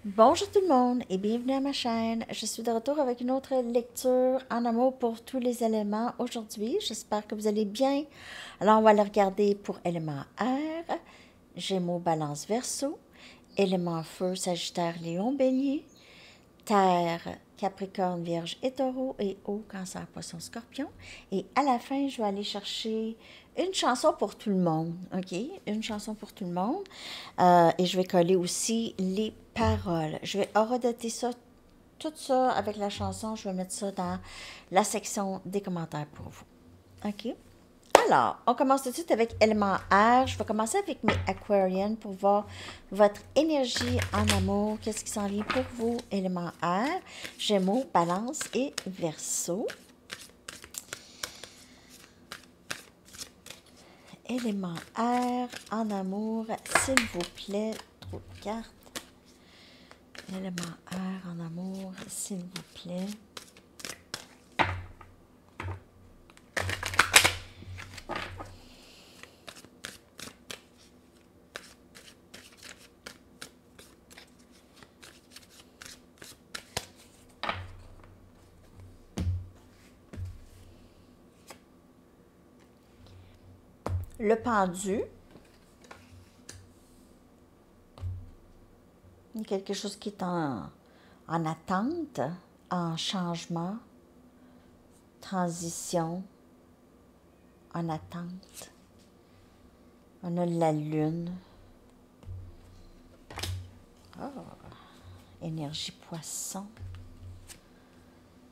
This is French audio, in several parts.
Bonjour tout le monde et bienvenue à ma chaîne. Je suis de retour avec une autre lecture en amour pour tous les éléments aujourd'hui. J'espère que vous allez bien. Alors, on va aller regarder pour élément air, Gémeaux, Balance, Verseau, élément feu, Sagittaire, Lion, Bélier, terre, Capricorne, Vierge et Taureau et eau, Cancer, Poisson, Scorpion. Et à la fin, je vais aller chercher une chanson pour tout le monde, OK? Une chanson pour tout le monde. Et je vais coller aussi les paroles. Je vais horodoter ça, tout ça avec la chanson. Je vais mettre ça dans la section des commentaires pour vous. OK? Alors, on commence tout de suite avec élément air. Je vais commencer avec mes Aquarians pour voir votre énergie en amour. Qu'est-ce qui s'en vient pour vous? Élément air, Gémeaux, Balance et Verseau. Élément air en amour, s'il vous plaît. Trop de cartes. Élément air en amour, s'il vous plaît. Le pendu. Il y a quelque chose qui est en attente, en changement, transition, en attente. On a la lune. Oh, énergie poisson.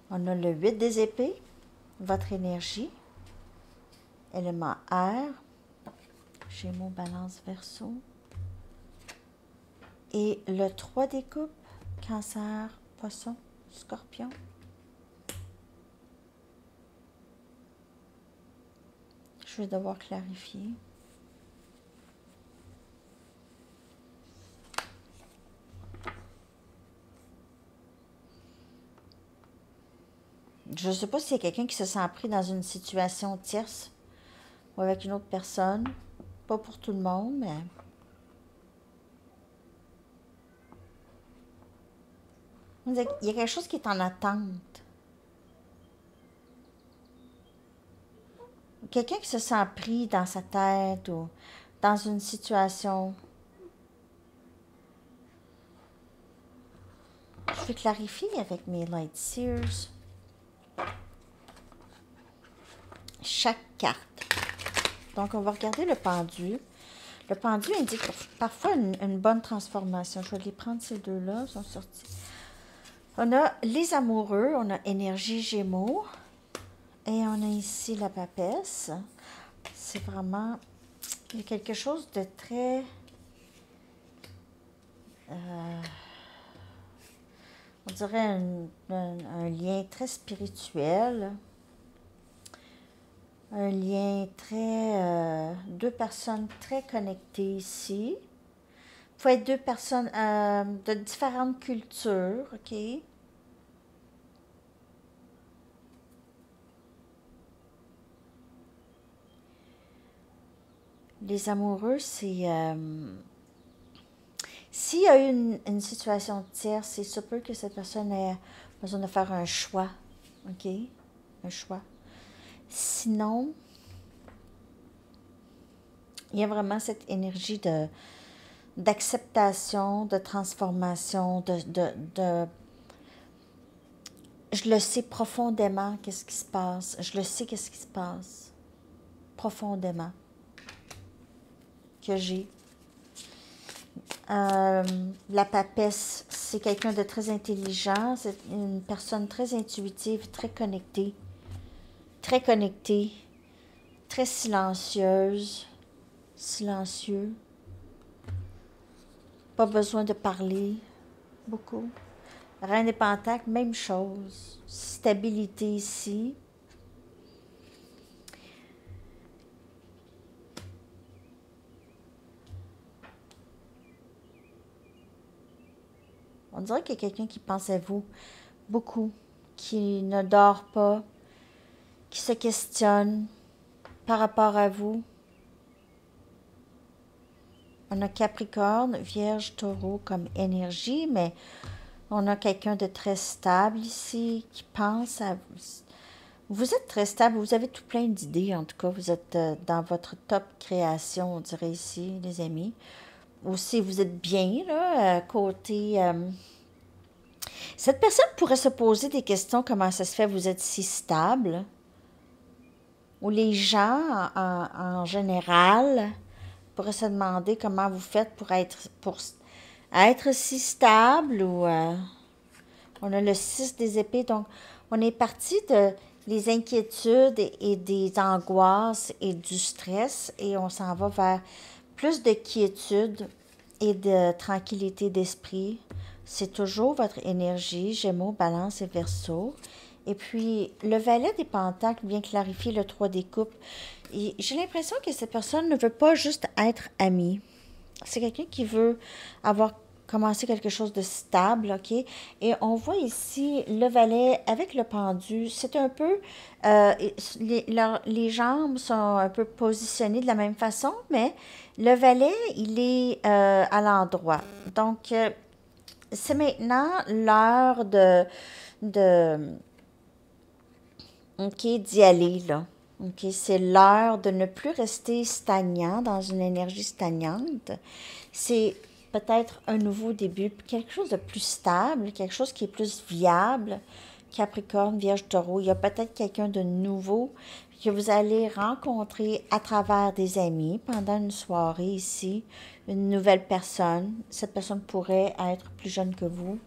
On a le 8 des épées, votre énergie. Élément air. Gémeaux, Balance, Verseau. Et le 3 des coupes, Cancer, Poisson, Scorpion. Je vais devoir clarifier. Je ne sais pas s'il y a quelqu'un qui se sent pris dans une situation tierce ou avec une autre personne. Pas pour tout le monde, mais... Il y a quelque chose qui est en attente. Quelqu'un qui se sent pris dans sa tête ou dans une situation. Je vais clarifier avec mes Light Seers. Chaque carte. Donc, on va regarder le pendu. Le pendu indique parfois une bonne transformation. Je vais les prendre, ces deux-là. Ils sont sortis. On a les amoureux. On a énergie Gémeaux. Et on a ici la papesse. C'est vraiment... Il y a quelque chose de très... on dirait un lien très spirituel. Un lien très... deux personnes très connectées ici. Il faut être deux personnes de différentes cultures, OK? Les amoureux, c'est... s'il y a eu une situation tierce, c'est se peut que cette personne ait besoin de faire un choix, OK? Un choix. Sinon, il y a vraiment cette énergie d'acceptation, de transformation, je le sais profondément qu'est-ce qui se passe. Je le sais qu'est-ce qui se passe profondément que j'ai. La papesse, c'est quelqu'un de très intelligent, c'est une personne très intuitive, très connectée, très silencieuse, silencieux. Pas besoin de parler beaucoup. Reine des Pentacles, même chose. Stabilité ici. On dirait qu'il y a quelqu'un qui pense à vous beaucoup, qui ne dort pas, qui se questionne par rapport à vous. On a Capricorne, Vierge, Taureau comme énergie, mais on a quelqu'un de très stable ici qui pense à... Vous êtes très stable, vous avez tout plein d'idées en tout cas. Vous êtes dans votre top création, on dirait ici, les amis. Aussi, vous êtes bien, là, côté... Cette personne pourrait se poser des questions, comment ça se fait, vous êtes si stable? Ou les gens, en général, pourraient se demander comment vous faites pour être si stable. Ou on a le 6 des épées, donc on est parti de les inquiétudes et des angoisses et du stress, et on s'en va vers plus de quiétude et de tranquillité d'esprit. C'est toujours votre énergie, Gémeaux, Balance et Verseau. Et puis, le valet des pentacles vient clarifier le 3 des coupes. Et j'ai l'impression que cette personne ne veut pas juste être amie. C'est quelqu'un qui veut avoir commencé quelque chose de stable, OK? Et on voit ici le valet avec le pendu. C'est un peu... les jambes sont un peu positionnées de la même façon, mais le valet, il est à l'endroit. Donc, c'est maintenant l'heure de OK, d'y aller, là. OK, c'est l'heure de ne plus rester stagnant dans une énergie stagnante. C'est peut-être un nouveau début, quelque chose de plus stable, quelque chose qui est plus viable. Capricorne, Vierge, Taureau, il y a peut-être quelqu'un de nouveau que vous allez rencontrer à travers des amis pendant une soirée ici, une nouvelle personne. Cette personne pourrait être plus jeune que vous.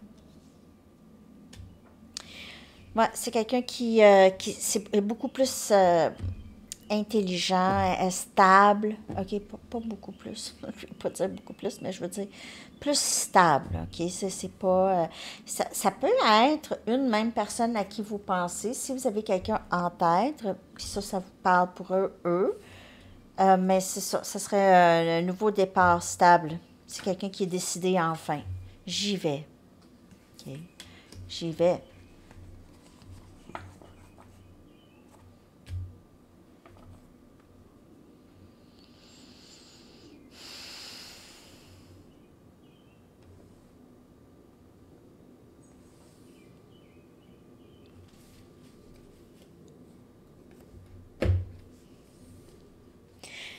Ouais, c'est quelqu'un qui est beaucoup plus intelligent, stable. OK, pas beaucoup plus. Je ne vais pas dire beaucoup plus, mais je veux dire plus stable. OK, c'est pas... ça peut être une même personne à qui vous pensez. Si vous avez quelqu'un en tête, puis ça vous parle pour eux. Mais c'est ça, ce serait un nouveau départ stable. C'est quelqu'un qui est décidé enfin. J'y vais. OK, j'y vais.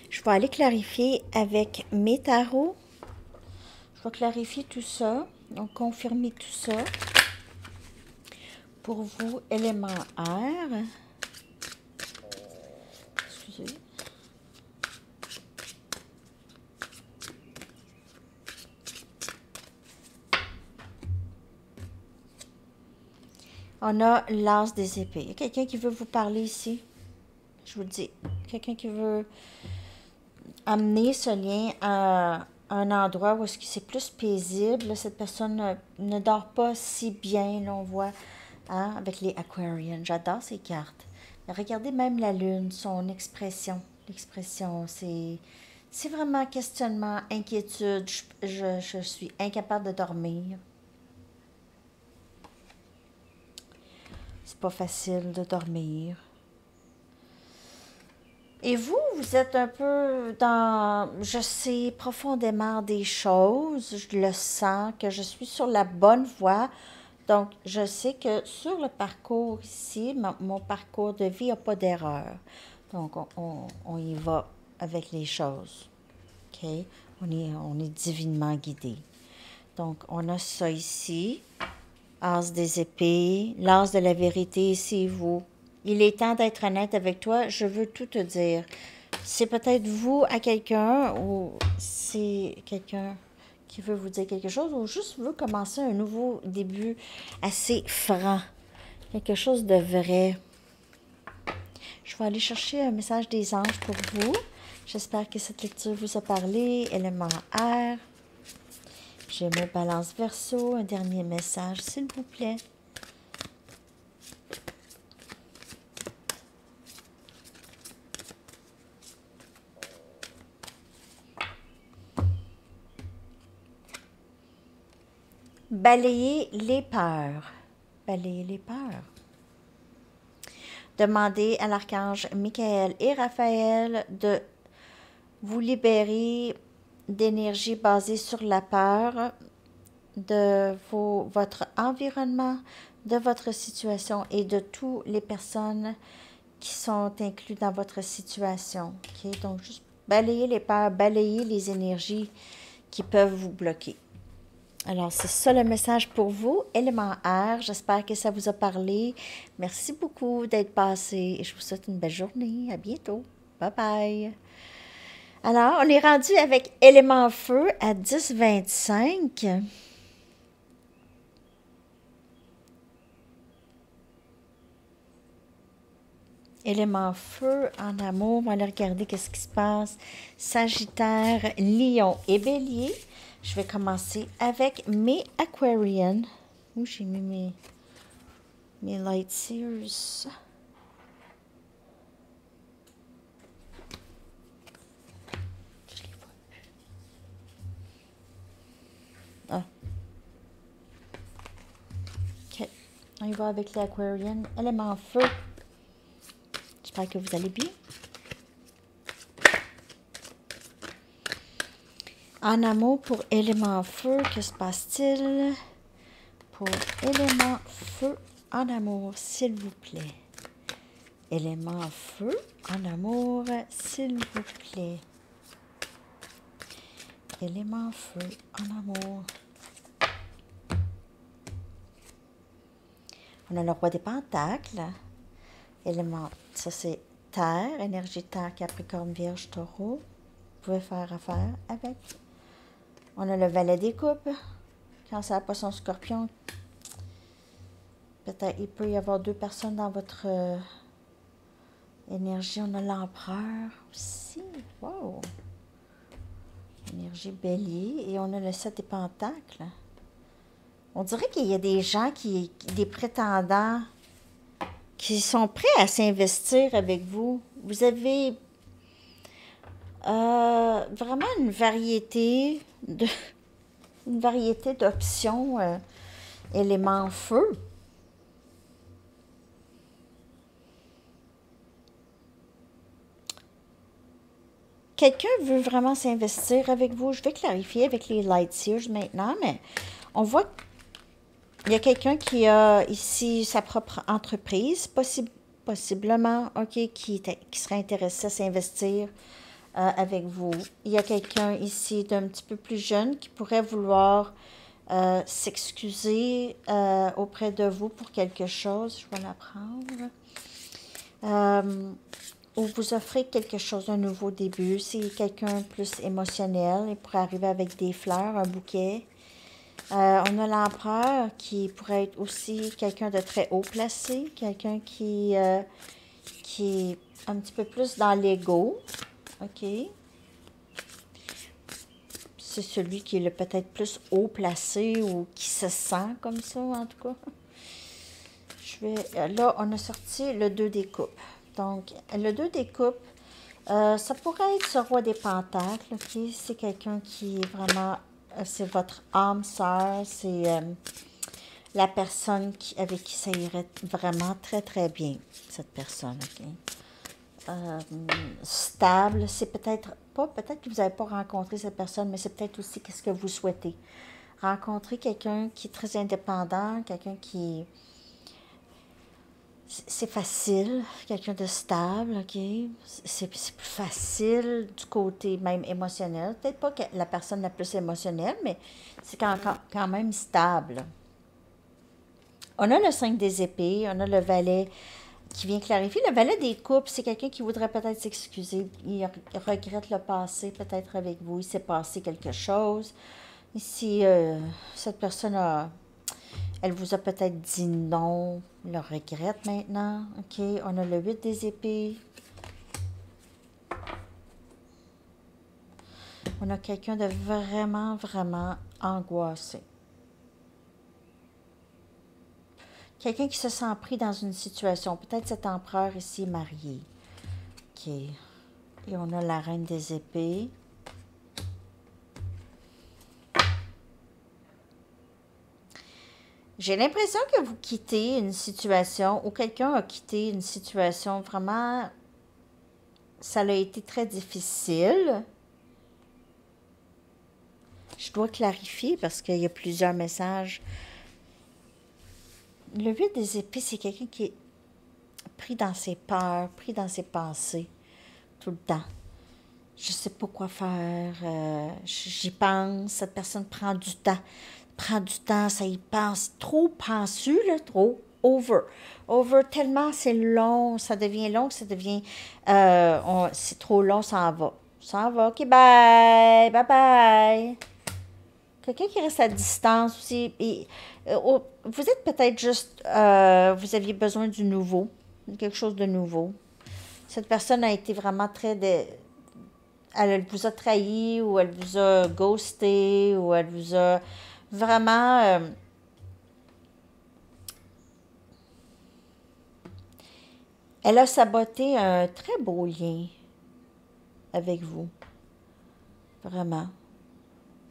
Je vais aller clarifier avec mes tarots. Je vais clarifier tout ça, donc confirmer tout ça. Pour vous, élément air. Excusez. On a l'as des épées. Il y a quelqu'un qui veut vous parler ici. Je vous le dis. Quelqu'un qui veut amener ce lien à un endroit où est-ce que c'est plus paisible. Cette personne ne dort pas si bien, là, on voit, hein, avec les Aquarians. J'adore ces cartes. Regardez même la lune, son expression. L'expression, c'est vraiment questionnement, inquiétude. Je suis incapable de dormir. C'est pas facile de dormir. Et vous, vous êtes un peu dans, je sais profondément des choses, je le sens, que je suis sur la bonne voie. Donc, je sais que sur le parcours ici, mon parcours de vie, il n'y a pas d'erreur. Donc, on y va avec les choses. OK? On est divinement guidé. Donc, on a ça ici. As des épées, l'as de la vérité, c'est vous. Il est temps d'être honnête avec toi, je veux tout te dire. C'est peut-être vous à quelqu'un ou c'est quelqu'un qui veut vous dire quelque chose ou juste veut commencer un nouveau début assez franc. Quelque chose de vrai. Je vais aller chercher un message des anges pour vous. J'espère que cette lecture vous a parlé. Élément air. Gémeaux, Balance, Verseau. Un dernier message, s'il vous plaît. Balayer les peurs. Balayer les peurs. Demandez à l'archange Michael et Raphaël de vous libérer d'énergie basée sur la peur de votre environnement, de votre situation et de toutes les personnes qui sont incluses dans votre situation. OK? Donc, juste balayer les peurs, balayer les énergies qui peuvent vous bloquer. Alors, c'est ça le message pour vous, élément air. J'espère que ça vous a parlé. Merci beaucoup d'être passé et je vous souhaite une belle journée. À bientôt. Bye bye. Alors, on est rendu avec élément feu à 10,25. Élément feu en amour, on va aller regarder qu'est-ce qui se passe. Sagittaire, Lion et Bélier. Je vais commencer avec mes Aquarian. Où j'ai mis mes light seers. Je les vois plus. Ah. Ok. On y va avec les Aquarian. Élément feu. J'espère que vous allez bien. En amour pour élément feu, que se passe-t-il? Pour élément feu en amour, s'il vous plaît. Élément feu en amour, s'il vous plaît. Élément feu en amour. On a le roi des pentacles. Élément, ça c'est terre, énergie terre, Capricorne, Vierge, Taureau. Vous pouvez faire affaire avec. On a le valet des coupes. Cancer, Poisson, Scorpion. Peut-être il peut y avoir 2 personnes dans votre énergie. On a l'empereur aussi. Wow! Énergie bélier. Et on a le 7 des pentacles. On dirait qu'il y a des gens des prétendants qui sont prêts à s'investir avec vous. Vous avez vraiment une variété d'options éléments feu. Quelqu'un veut vraiment s'investir avec vous. Je vais clarifier avec les light seers maintenant, mais on voit qu'il y a quelqu'un qui a ici sa propre entreprise, possiblement, OK, qui serait intéressé à s'investir avec vous. Il y a quelqu'un ici d'un petit peu plus jeune qui pourrait vouloir s'excuser auprès de vous pour quelque chose. Je vais la prendre. Ou vous offrez quelque chose, un nouveau début. C'est quelqu'un plus émotionnel. Il pourrait arriver avec des fleurs, un bouquet. On a l'empereur qui pourrait être aussi quelqu'un de très haut placé. Quelqu'un qui est un petit peu plus dans l'ego. OK. C'est celui qui est peut-être plus haut placé ou qui se sent comme ça, en tout cas. Là, on a sorti le 2 des coupes. Donc, le 2 des coupes, ça pourrait être ce roi des pentacles, OK? C'est quelqu'un qui est vraiment, c'est votre âme sœur, c'est la personne avec qui ça irait vraiment très, très bien, cette personne, OK? Stable, c'est peut-être que vous n'avez pas rencontré cette personne, mais c'est peut-être aussi qu'est-ce que vous souhaitez. Rencontrer quelqu'un qui est très indépendant, quelqu'un qui... C'est facile, quelqu'un de stable, OK? C'est plus facile du côté même émotionnel. Peut-être pas que la personne la plus émotionnelle, mais c'est quand même stable. On a le 5 des épées, on a le valet qui vient clarifier. Le valet des coupes, c'est quelqu'un qui voudrait peut-être s'excuser. Il regrette le passé, peut-être avec vous. Il s'est passé quelque chose. Ici, cette personne elle vous a peut-être dit non, le regrette maintenant. OK, on a le 8 des épées. On a quelqu'un de vraiment, vraiment angoissé. Quelqu'un qui se sent pris dans une situation. Peut-être cet empereur ici est marié. OK. Et on a la reine des épées. J'ai l'impression que vous quittez une situation ou quelqu'un a quitté une situation vraiment, ça a été très difficile. Je dois clarifier parce qu'il y a plusieurs messages. Le 8 des épées, c'est quelqu'un qui est pris dans ses peurs, pris dans ses pensées, tout le temps. Je sais pas quoi faire, j'y pense, cette personne prend du temps, ça y pense, trop pensu, là, trop, over, tellement c'est long, ça devient long, ça devient, c'est trop long, ça en va, ok, bye, quelqu'un qui reste à distance aussi, vous êtes peut-être juste, vous aviez besoin du nouveau, quelque chose de nouveau, cette personne a été vraiment elle vous a trahi ou elle vous a ghosté ou elle vous a vraiment elle a saboté un très beau lien avec vous. Vraiment.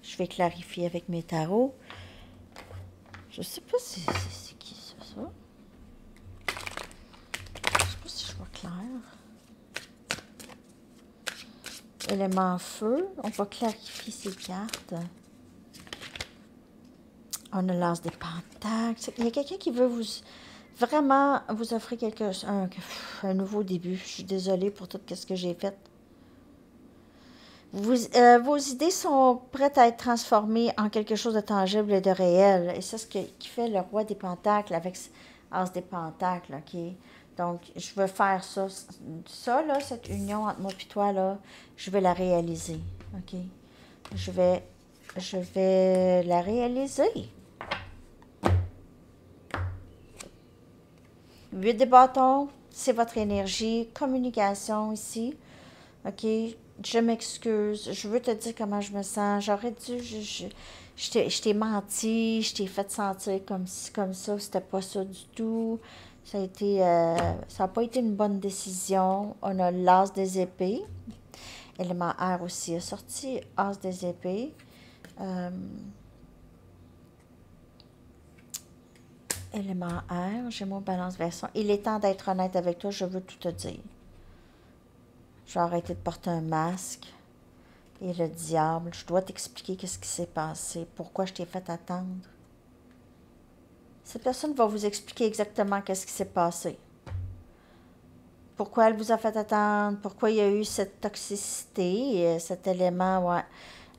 Je vais clarifier avec mes tarots. Je sais pas si c'est qui ça. Je sais pas si je vois clair. Élément feu. On va clarifier ces cartes. On a l'as des pentacles. Il y a quelqu'un qui veut vraiment vous offrir un nouveau début. Je suis désolée pour tout ce que j'ai fait. Vos idées sont prêtes à être transformées en quelque chose de tangible et de réel. Et c'est ce qui fait le roi des pentacles avec as des pentacles. Okay? Donc, je veux faire ça. Ça, là, cette union entre moi et toi, là, je vais la réaliser. OK? Je vais la réaliser. 8 des bâtons, c'est votre énergie. Communication ici. OK? Je m'excuse. Je veux te dire comment je me sens. J'aurais dû... Je t'ai menti. Je t'ai fait sentir comme ci, comme ça. C'était pas ça du tout. Ça n'a pas été une bonne décision. On a l'as des épées. Élément air aussi est sorti. As des épées. Élément air. Gémeaux, balance, version. Il est temps d'être honnête avec toi. Je veux tout te dire. Je vais arrêter de porter un masque. Et le diable, je dois t'expliquer qu'est-ce qui s'est passé, pourquoi je t'ai fait attendre. Cette personne va vous expliquer exactement qu'est-ce qui s'est passé. Pourquoi elle vous a fait attendre, pourquoi il y a eu cette toxicité, cet élément, ouais,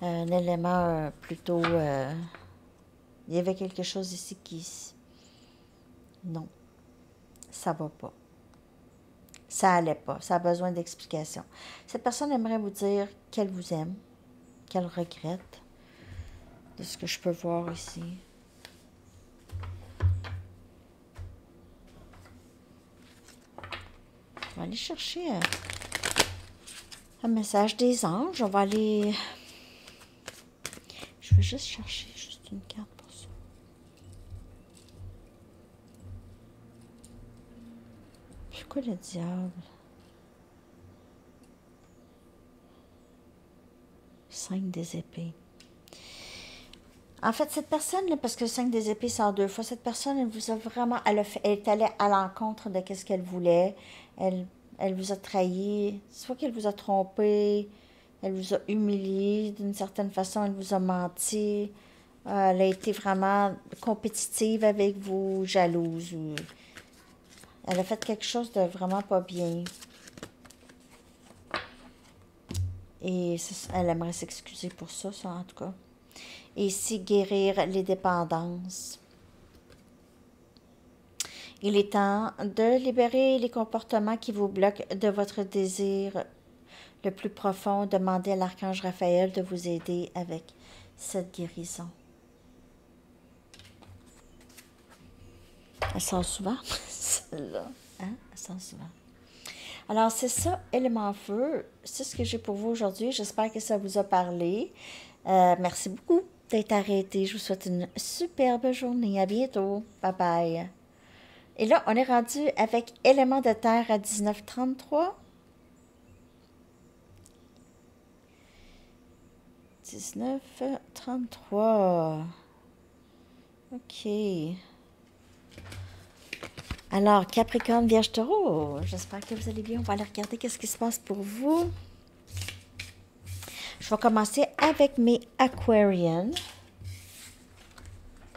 un élément plutôt... il y avait quelque chose ici qui... Non, ça va pas. Ça allait pas, ça a besoin d'explication. Cette personne aimerait vous dire qu'elle vous aime, qu'elle regrette, de ce que je peux voir ici. On va aller chercher un message des anges. On va aller... Je vais juste chercher une carte pour ça. C'est quoi le diable? 5 des épées. En fait, cette personne, là, parce que le 5 des épées sort 2 fois, cette personne, elle vous a vraiment... Elle est allée à l'encontre de ce qu'elle voulait. Elle vous a trahi. Soit qu'elle vous a trompé, elle vous a humilié d'une certaine façon, elle vous a menti. Elle a été vraiment compétitive avec vous, jalouse. Elle a fait quelque chose de vraiment pas bien. Et elle aimerait s'excuser pour ça, en tout cas. Et ici, guérir les dépendances. Il est temps de libérer les comportements qui vous bloquent de votre désir le plus profond. Demandez à l'archange Raphaël de vous aider avec cette guérison. Elle sort souvent, celle-là. Hein? Elle sort souvent. Alors, c'est ça, élément feu. C'est ce que j'ai pour vous aujourd'hui. J'espère que ça vous a parlé. Merci beaucoup d'être arrêté. Je vous souhaite une superbe journée. À bientôt. Bye bye. Et là, on est rendu avec élément de terre à 19,33. 19,33. OK. Alors, Capricorne, Vierge, Taureau, j'espère que vous allez bien. On va aller regarder qu'est-ce qui se passe pour vous. Je Je vais commencer avec mes Aquarians.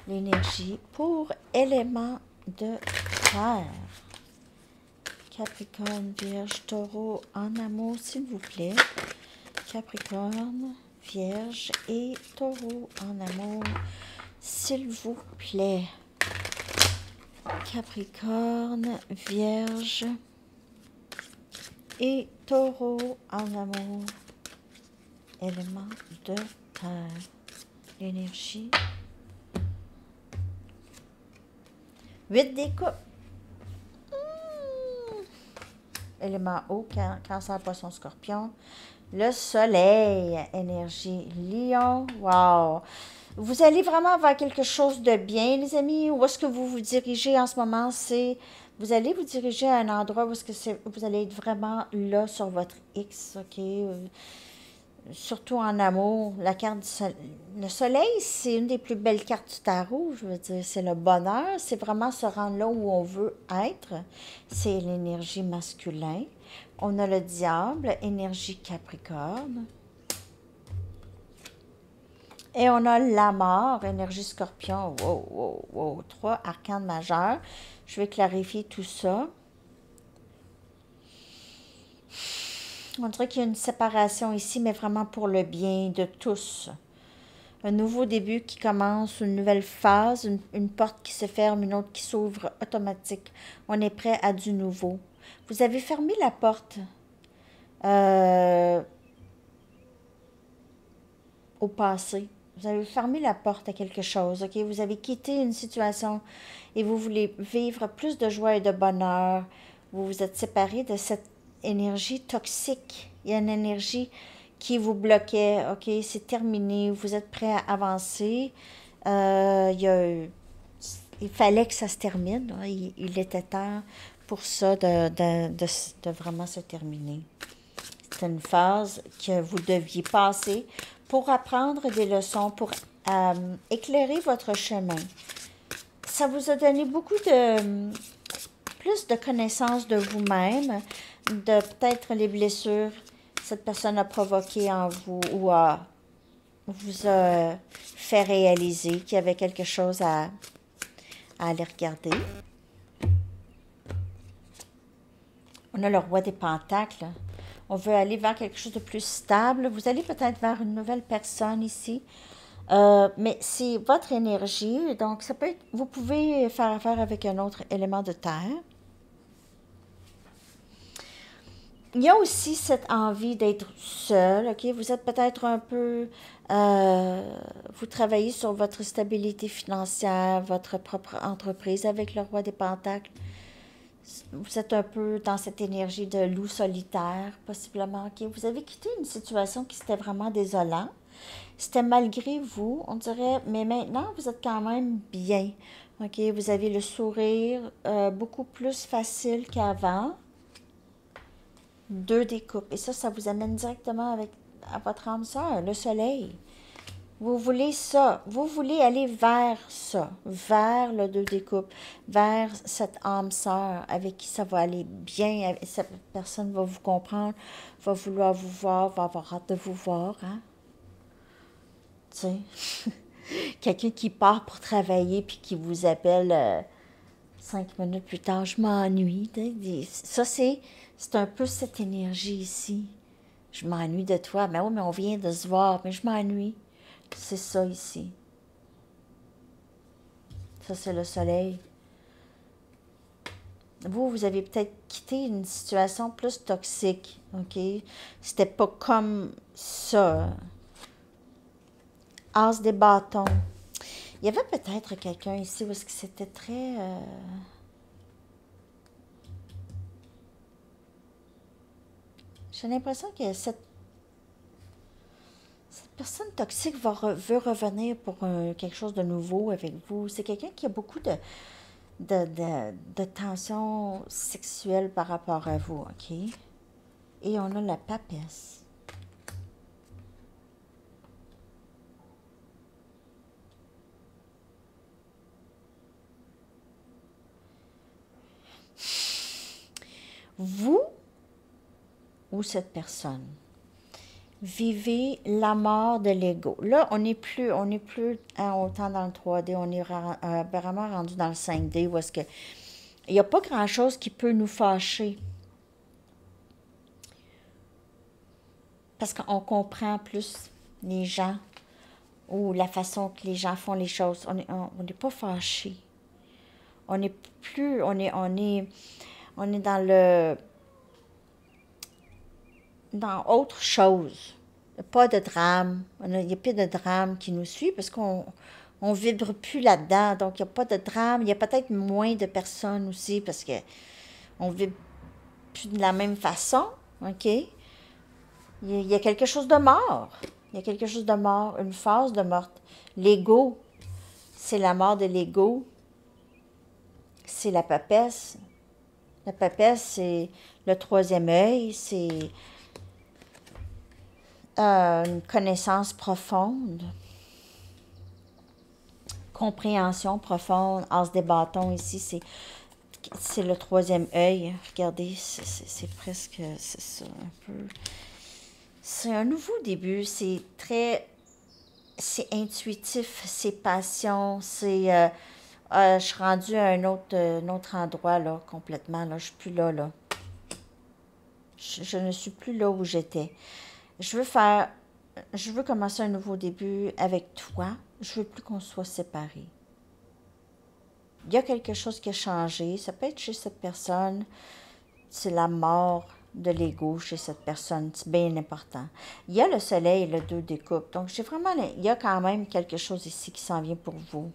L'énergie pour élément de terre. Capricorne, Vierge, Taureau, en amour, s'il vous plaît. Capricorne, Vierge et Taureau, en amour, s'il vous plaît. Capricorne, Vierge et Taureau, en amour, élément de terre. L'énergie. 8 des coupes. Élément eau, cancer, poisson, scorpion. Le soleil, énergie, lion, wow. Vous allez vraiment vers quelque chose de bien, les amis. Où est-ce que vous vous dirigez en ce moment? Vous allez vous diriger à un endroit où est-ce que vous allez être vraiment là sur votre X, OK? Surtout en amour, la carte du soleil. Le soleil, c'est une des plus belles cartes du tarot, je veux dire, c'est le bonheur, c'est vraiment se rendre là où on veut être, c'est l'énergie masculine. On a le diable, énergie capricorne. Et on a la mort, énergie scorpion, wow, wow, wow, 3 arcanes majeurs. Je vais clarifier tout ça. On dirait qu'il y a une séparation ici, mais vraiment pour le bien de tous. Un nouveau début qui commence, une nouvelle phase, une porte qui se ferme, une autre qui s'ouvre automatique. On est prêt à du nouveau. Vous avez fermé la porte au passé. Vous avez fermé la porte à quelque chose, OK? Vous avez quitté une situation et vous voulez vivre plus de joie et de bonheur. Vous vous êtes séparé de cette énergie toxique. Il y a une énergie qui vous bloquait, OK? C'est terminé. Vous êtes prêt à avancer. Il fallait que ça se termine. Hein? Il était temps pour ça de vraiment se terminer. C'est une phase que vous deviez passer pour apprendre des leçons, pour éclairer votre chemin. Ça vous a donné beaucoup de plus de connaissance de vous-même, de peut-être les blessures que cette personne a provoquées en vous ou vous a fait réaliser qu'il y avait quelque chose à aller regarder. On a le roi des pentacles. On veut aller vers quelque chose de plus stable. Vous allez peut-être vers une nouvelle personne ici. Mais c'est votre énergie. Donc, ça peut être, vous pouvez faire affaire avec un autre élément de terre. Il y a aussi cette envie d'être seul, OK? Vous êtes peut-être un peu... vous travaillez sur votre stabilité financière, votre propre entreprise avec le roi des pentacles. Vous êtes un peu dans cette énergie de loup solitaire, possiblement, OK? Vous avez quitté une situation qui c'était vraiment désolant. C'était malgré vous, on dirait, mais maintenant, vous êtes quand même bien, OK? Vous avez le sourire beaucoup plus facile qu'avant. 2 des coupes. Et ça vous amène directement à votre âme sœur, le soleil. Vous voulez ça. Vous voulez aller vers ça, vers le 2 des coupes, vers cette âme sœur avec qui ça va aller bien. Cette personne va vous comprendre, va vouloir vous voir, va avoir hâte de vous voir. Hein? Tu sais, quelqu'un qui part pour travailler puis qui vous appelle 5 minutes plus tard, je m'ennuie. Ça, c'est un peu cette énergie ici. Je m'ennuie de toi. Mais oui, mais on vient de se voir, mais je m'ennuie. C'est ça ici. Ça, c'est le soleil. Vous avez peut-être quitté une situation plus toxique, OK? C'était pas comme ça. As des bâtons. Il y avait peut-être quelqu'un ici où est-ce que c'était très... J'ai l'impression que cette personne toxique veut revenir pour quelque chose de nouveau avec vous. C'est quelqu'un qui a beaucoup de tensions sexuelles par rapport à vous, OK? Et on a la papesse. Vous ou cette personne Vivez la mort de l'ego. Là, on n'est plus hein, autant dans le 3D, on est vraiment rendu dans le 5D où est-ce que il n'y a pas grand-chose qui peut nous fâcher parce qu'on comprend plus les gens ou la façon que les gens font les choses. On n'est pas fâché. On n'est plus, on est dans autre chose. Pas de drame. Il n'y a plus de drame qui nous suit parce qu'on on vibre plus là-dedans. Donc, il n'y a pas de drame. Il y a peut-être moins de personnes aussi parce que on vibre plus de la même façon. OK? Il y a quelque chose de mort. Il y a quelque chose de mort, une phase de mort. L'ego, c'est la mort de l'ego. C'est la papesse. La papesse, c'est le troisième œil. C'est une connaissance profonde. Compréhension profonde. As des bâtons ici, c'est le troisième œil. Regardez, c'est presque, c'est ça, un peu. C'est un nouveau début. C'est intuitif, c'est passion, je suis rendue à un autre endroit, là, complètement, là. Je suis plus là, là. Je ne suis plus là où j'étais. Je veux faire, je veux commencer un nouveau début avec toi. Je veux plus qu'on soit séparés. Il y a quelque chose qui a changé. Ça peut être chez cette personne. C'est la mort de l'ego chez cette personne. C'est bien important. Il y a le soleil et le 2 des coupes. Donc, il y a quand même quelque chose ici qui s'en vient pour vous.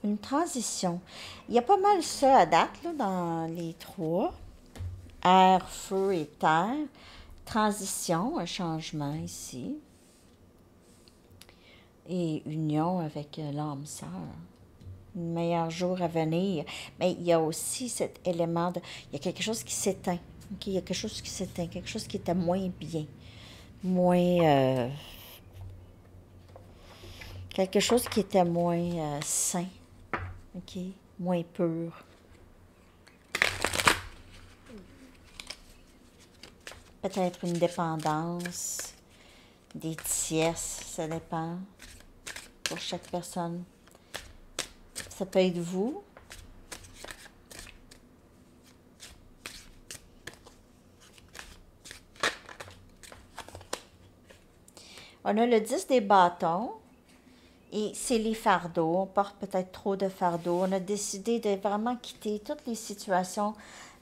Une transition. Il y a pas mal ça à date, là, dans les trois. Air, feu et terre. Transition, un changement ici. Et union avec l'âme sœur. Un meilleur jour à venir. Mais il y a aussi cet élément de... Il y a quelque chose qui s'éteint. Okay? Il y a quelque chose qui s'éteint. Quelque chose qui était moins bien. Moins... quelque chose qui était moins sain. OK? Moins pur. Peut-être une dépendance. Des tierces. Ça dépend. Pour chaque personne. Ça peut être vous. On a le 10 des bâtons. Et c'est les fardeaux. On porte peut-être trop de fardeaux. On a décidé de vraiment quitter toutes les situations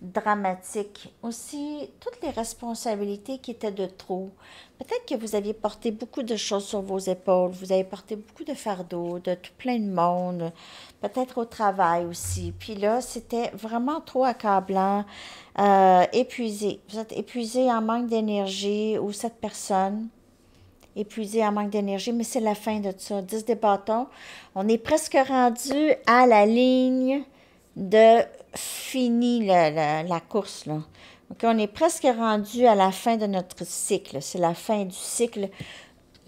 dramatiques. Aussi, toutes les responsabilités qui étaient de trop. Peut-être que vous aviez porté beaucoup de choses sur vos épaules. Vous avez porté beaucoup de fardeaux, de tout plein de monde. Peut-être au travail aussi. Puis là, c'était vraiment trop accablant. Épuisé. Vous êtes épuisé en manque d'énergie ou cette personne épuisé en manque d'énergie, mais c'est la fin de ça. 10 des bâtons. On est presque rendu à la ligne de fini la course, là. Donc, on est presque rendu à la fin de notre cycle. C'est la fin du cycle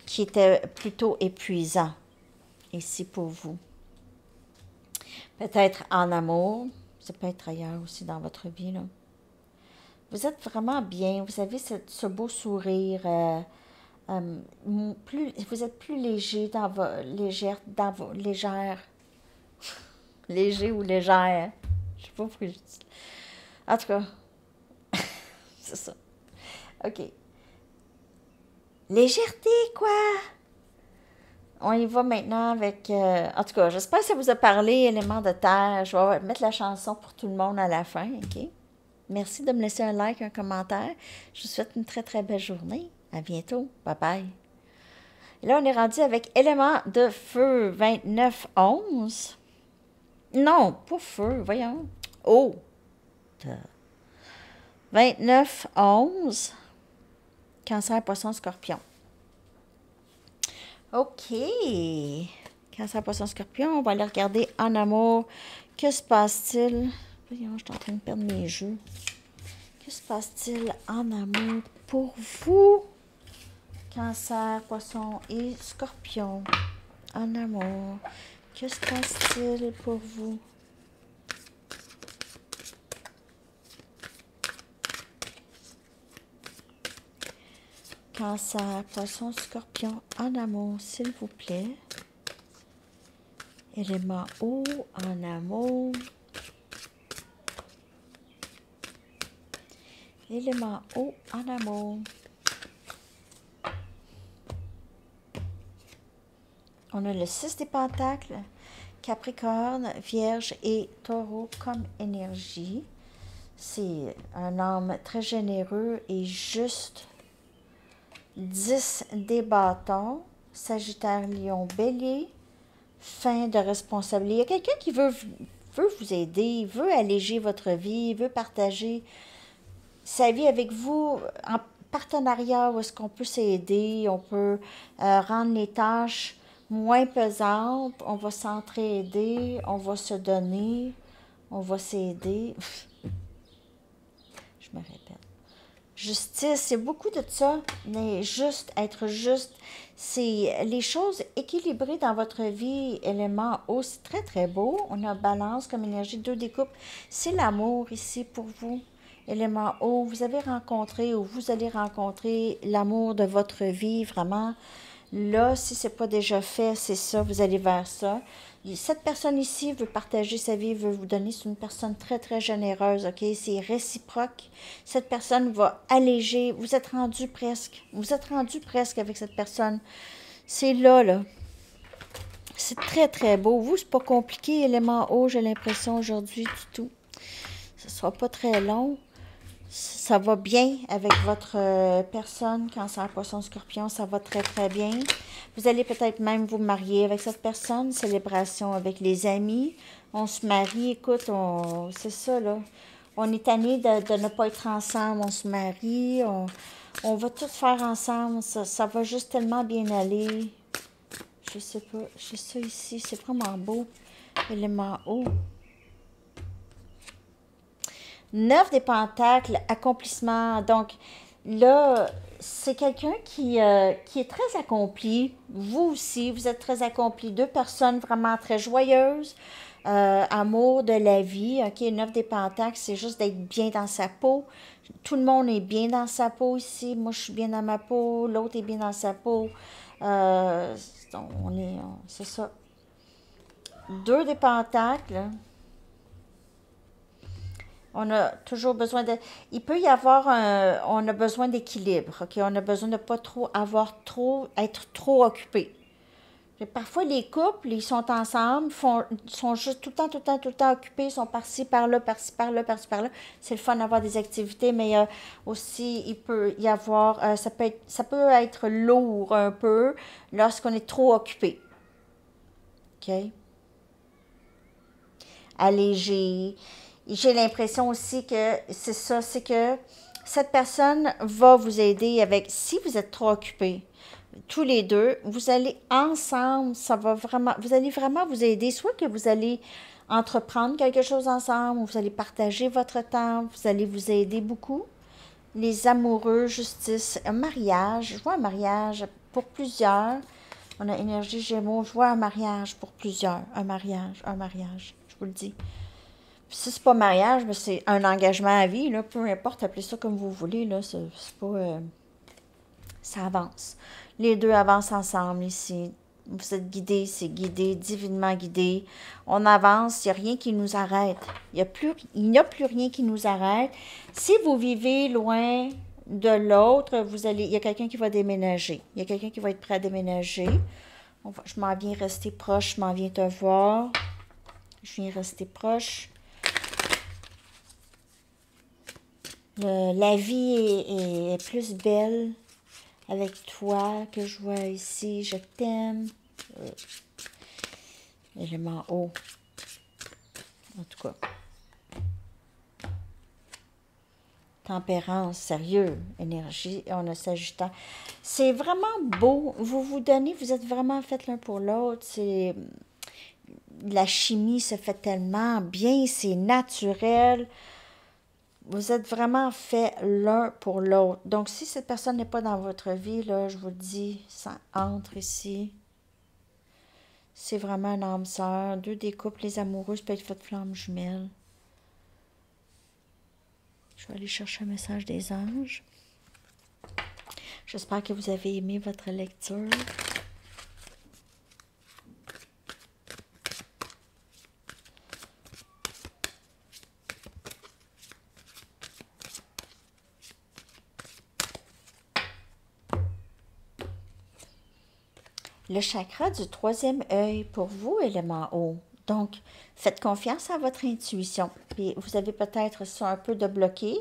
qui était plutôt épuisant ici pour vous. Peut-être en amour. Ça peut être ailleurs aussi dans votre vie, là. Vous êtes vraiment bien. Vous avez ce beau sourire. Vous êtes plus léger légère, léger ou légère. Je sais pas pourquoi je dis. En tout cas, c'est ça. OK. Légèreté, quoi? On y va maintenant avec... en tout cas, j'espère que ça vous a parlé, élément de terre. Je vais mettre la chanson pour tout le monde à la fin, OK? Merci de me laisser un like, un commentaire. Je vous souhaite une très, très belle journée. À bientôt. Bye bye. Et là, on est rendu avec élément de feu 29-11. Non, pas feu, voyons. Oh! 29-11. Cancer, poisson, scorpion. OK. Cancer, poisson, scorpion. On va aller regarder en amour. Que se passe-t-il? Voyons, je suis en train de perdre mes jeux. Que se passe-t-il en amour pour vous? Cancer, poisson et scorpion. En amour. Que se passe-t-il pour vous? Cancer, Poisson, Scorpion, en amour, s'il vous plaît. Élément eau, en amour. Élément eau, en amour. On a le 6 des Pentacles, Capricorne, Vierge et Taureau comme énergie. C'est un homme très généreux et juste. 10 des bâtons, Sagittaire, Lion, Bélier, fin de responsabilité. Il y a quelqu'un qui veut vous aider, veut alléger votre vie, veut partager sa vie avec vous en partenariat où est-ce qu'on peut s'aider, on peut rendre les tâches moins pesantes, on va s'entraider, on va se donner, on va s'aider. Je me répète. Justice, c'est beaucoup de ça, mais juste, être juste, c'est les choses équilibrées dans votre vie, élément eau, c'est très très beau. On a balance comme énergie, 2 des coupes, c'est l'amour ici pour vous. Élément eau, vous avez rencontré ou vous allez rencontrer l'amour de votre vie, vraiment. Là, si ce n'est pas déjà fait, c'est ça, vous allez vers ça. Cette personne ici veut partager sa vie, veut vous donner, c'est une personne très, très généreuse, OK? C'est réciproque. Cette personne va alléger. Vous êtes rendu presque. Vous êtes rendu presque avec cette personne. C'est là, là. C'est très, très beau. Vous, c'est pas compliqué, élément haut, j'ai l'impression, aujourd'hui, du tout. Ce sera pas très long. Ça va bien avec votre personne, Cancer, Poisson, Scorpion, ça va très très bien. Vous allez peut-être même vous marier avec cette personne, célébration avec les amis. On se marie, écoute, c'est ça là. On est tanné de ne pas être ensemble, on se marie, on va tout faire ensemble, ça va juste tellement bien aller. Je sais pas, j'ai ça ici, c'est vraiment beau. Élément haut. 9 des Pentacles, accomplissement. Donc, là, c'est quelqu'un qui est très accompli. Vous aussi, vous êtes très accompli. 2 personnes vraiment très joyeuses. Amour de la vie. OK, 9 des Pentacles, c'est juste d'être bien dans sa peau. Tout le monde est bien dans sa peau ici. Moi, je suis bien dans ma peau. L'autre est bien dans sa peau. C'est ça. 2 des Pentacles. On a toujours besoin de... Il peut y avoir on a besoin d'équilibre, OK? On a besoin de ne pas être trop occupé. Parfois, les couples, ils sont ensemble, sont juste tout le temps occupés, ils sont par-ci, par-là, par-ci, par-là, par-ci, par-là. C'est le fun d'avoir des activités, mais aussi, il peut y avoir... ça peut être lourd un peu lorsqu'on est trop occupé. OK? Allégé. J'ai l'impression aussi que c'est ça, c'est que cette personne va vous aider avec, si vous êtes trop occupés, tous les deux, vous allez ensemble, vous allez vraiment vous aider, soit que vous allez entreprendre quelque chose ensemble, ou vous allez partager votre temps, vous allez vous aider beaucoup. Les amoureux, justice, un mariage, je vois un mariage pour plusieurs. On a énergie Gémeaux, je vois un mariage pour plusieurs, un mariage, je vous le dis. Si c'est pas mariage, mais c'est un engagement à vie, là, peu importe, appelez ça comme vous voulez, là, c'est pas... ça avance. Les deux avancent ensemble ici. Vous êtes guidés, c'est guidé, divinement guidé. On avance, il n'y a rien qui nous arrête. Il n'y a plus rien qui nous arrête. Si vous vivez loin de l'autre, il y a quelqu'un qui va déménager. Il y a quelqu'un qui va être prêt à déménager. Je m'en viens rester proche, je m'en viens te voir. Je viens rester proche. La vie est plus belle avec toi que je vois ici. Je t'aime. Élément haut. En tout cas. Tempérance, sérieux, énergie. On a Sagittaire. C'est vraiment beau. Vous vous donnez, vous êtes vraiment fait l'un pour l'autre. La chimie se fait tellement bien. C'est naturel. Vous êtes vraiment fait l'un pour l'autre. Donc, si cette personne n'est pas dans votre vie, là, je vous le dis, ça entre ici. C'est vraiment un âme sœur. 2 des couples, les amoureuses peut être fait flamme jumelle. Je vais aller chercher un message des anges. J'espère que vous avez aimé votre lecture. Le chakra du troisième œil pour vous, élément eau. Donc, faites confiance à votre intuition. Puis vous avez peut-être ça un peu de bloqué,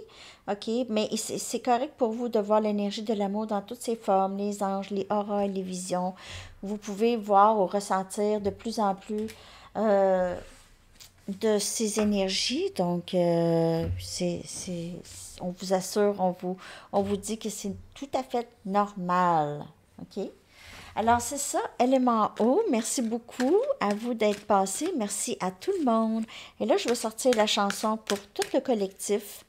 OK? Mais c'est correct pour vous de voir l'énergie de l'amour dans toutes ses formes, les anges, les auras, les visions. Vous pouvez voir ou ressentir de plus en plus de ces énergies. Donc, on vous assure, on vous dit que c'est tout à fait normal, OK? Alors, c'est ça, élément eau. Merci beaucoup à vous d'être passé. Merci à tout le monde. Et là, je vais sortir la chanson pour tout le collectif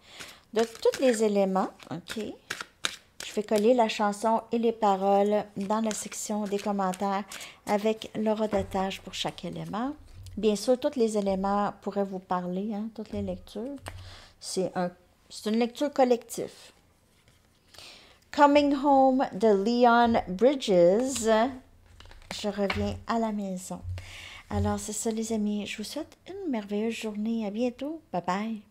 de tous les éléments. OK? Je vais coller la chanson et les paroles dans la section des commentaires avec l'horodatage pour chaque élément. Bien sûr, tous les éléments pourraient vous parler, hein, toutes les lectures. C'est une lecture collective. Coming Home de Leon Bridges. Je reviens à la maison. Alors, c'est ça, les amis. Je vous souhaite une merveilleuse journée. À bientôt. Bye bye.